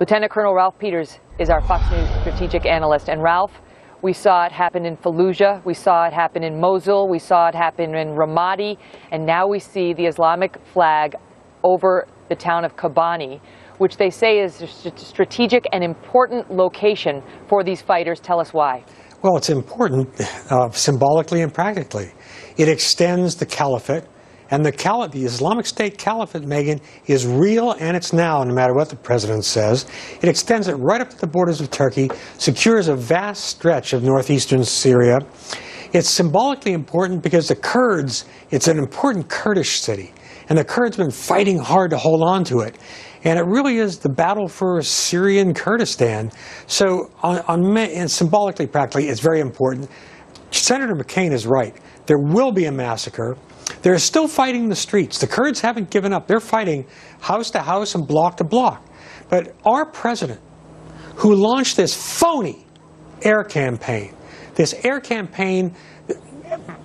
Lieutenant Colonel Ralph Peters is our Fox News strategic analyst. And Ralph, we saw it happen in Fallujah, we saw it happen in Mosul, we saw it happen in Ramadi, and now we see the Islamic flag over the town of Kobani, which they say is a strategic and important location for these fighters. Tell us why. Well, it's important symbolically and practically. It extends the caliphate, and the Islamic State caliphate, Megan, is real, and it's now, no matter what the president says. It extends it right up to the borders of Turkey, secures a vast stretch of northeastern Syria. It's symbolically important because the Kurds, it's an important Kurdish city, and the Kurds have been fighting hard to hold on to it. And it really is the battle for Syrian Kurdistan. So and symbolically, practically, it's very important. Senator McCain is right. There will be a massacre. They're still fighting the streets. The Kurds haven't given up. They're fighting house to house and block to block. But our president, who launched this phony air campaign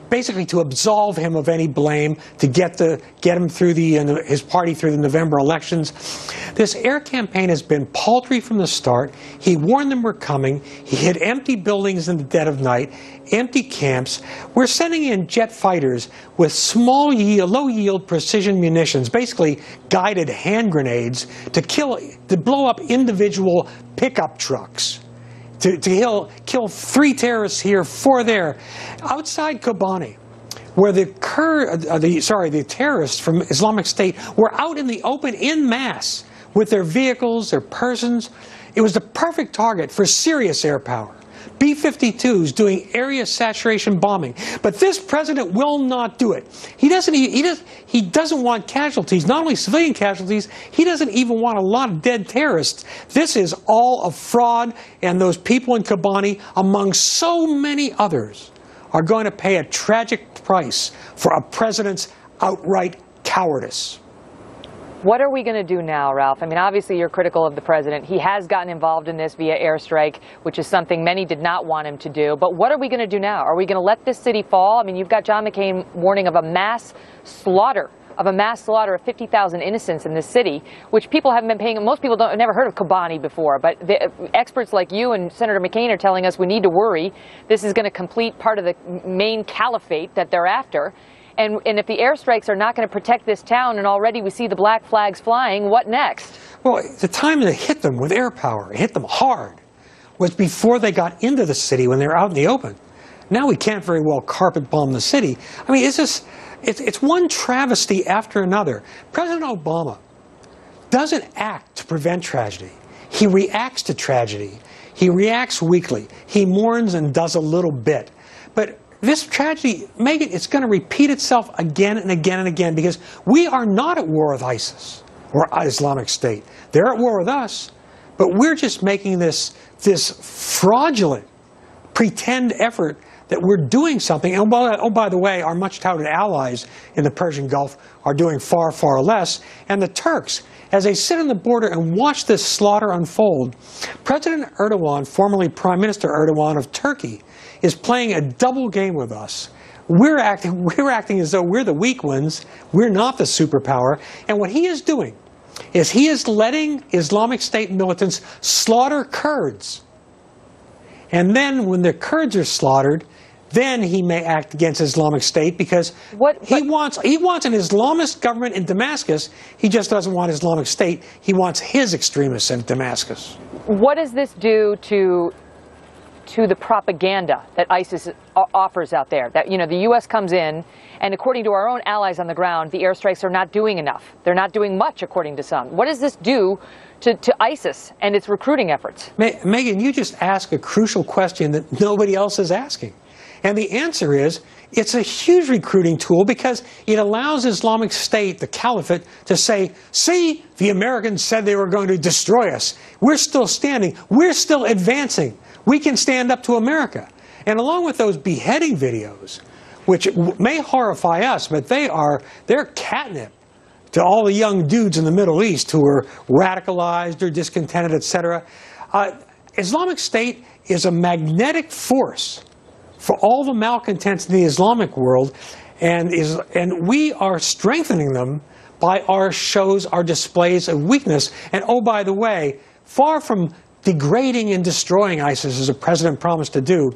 basically to absolve him of any blame, to get him through his party through the November elections. This air campaign has been paltry from the start. He warned them we're coming. He hit empty buildings in the dead of night, empty camps. We're sending in jet fighters with low-yield precision munitions, basically guided hand grenades, to blow up individual pickup trucks. To kill 3 terrorists here, 4 there. Outside Kobani, where the terrorists from Islamic State were out in the open en masse with their vehicles, their persons, it was the perfect target for serious air power. B-52s doing area saturation bombing. But this president will not do it. He doesn't want casualties, not only civilian casualties, he doesn't even want a lot of dead terrorists. This is all a fraud, and those people in Kobani, among so many others, are going to pay a tragic price for a president's outright cowardice. What are we going to do now, Ralph? I mean, obviously you're critical of the president. He has gotten involved in this via airstrike, which is something many did not want him to do. But what are we going to do now? Are we going to let this city fall? I mean, you've got John McCain warning of a mass slaughter of 50,000 innocents in this city, which people haven't been paying. Most people have never heard of Kobani before, but the experts like you and Senator McCain are telling us we need to worry. This is going to complete part of the main caliphate that they're after. And if the airstrikes are not going to protect this town, and already we see the black flags flying, what next? Well, the time to hit them with air power, hit them hard, was before they got into the city when they were out in the open. Now we can't very well carpet bomb the city. I mean, it's one travesty after another. President Obama doesn't act to prevent tragedy. He reacts to tragedy. He reacts weakly. He mourns and does a little bit. But this tragedy, Megan, it's going to repeat itself again and again and again, because we are not at war with ISIS or Islamic State. They're at war with us, but we're just making this fraudulent pretend effort that we're doing something. And by the way, our much-touted allies in the Persian Gulf are doing far, far less. And the Turks, as they sit on the border and watch this slaughter unfold, President Erdogan, formerly Prime Minister Erdogan of Turkey, is playing a double game with us. We're acting as though we're the weak ones. We're not the superpower. And what he is doing is he is letting Islamic State militants slaughter Kurds. And then when the Kurds are slaughtered, then he may act against Islamic State, because he wants an Islamist government in Damascus. He just doesn't want Islamic State. He wants his extremists in Damascus. What does this do to the propaganda that ISIS offers out there? That, you know, the U.S. comes in, and according to our own allies on the ground, the airstrikes are not doing enough. They're not doing much, according to some. What does this do to ISIS and its recruiting efforts? Megan, you just asked a crucial question that nobody else is asking. And the answer is, it's a huge recruiting tool, because it allows Islamic State, the caliphate, to say, see, the Americans said they were going to destroy us. We're still standing. We're still advancing. We can stand up to America. And along with those beheading videos, which may horrify us, but they're catnip to all the young dudes in the Middle East who are radicalized or discontented, etc. Islamic State is a magnetic force for all the malcontents in the Islamic world, and we are strengthening them by our shows, our displays of weakness. And oh, by the way, far from degrading and destroying ISIS, as the president promised to do,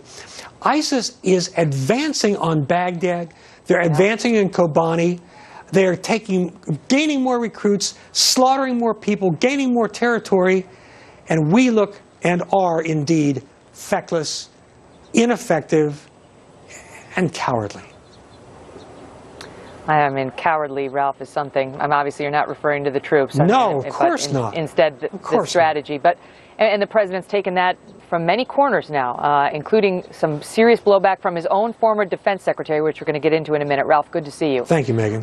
ISIS is advancing on Baghdad. They're advancing in Kobani. They're gaining more recruits, slaughtering more people, gaining more territory, and we look and are indeed feckless, ineffective, and cowardly. I mean, cowardly, Ralph, is something. Obviously, you're not referring to the troops. No, of course not. Instead, the strategy. But and the president's taken that from many corners now, including some serious blowback from his own former defense secretary, which we're going to get into in a minute. Ralph, good to see you. Thank you, Megyn.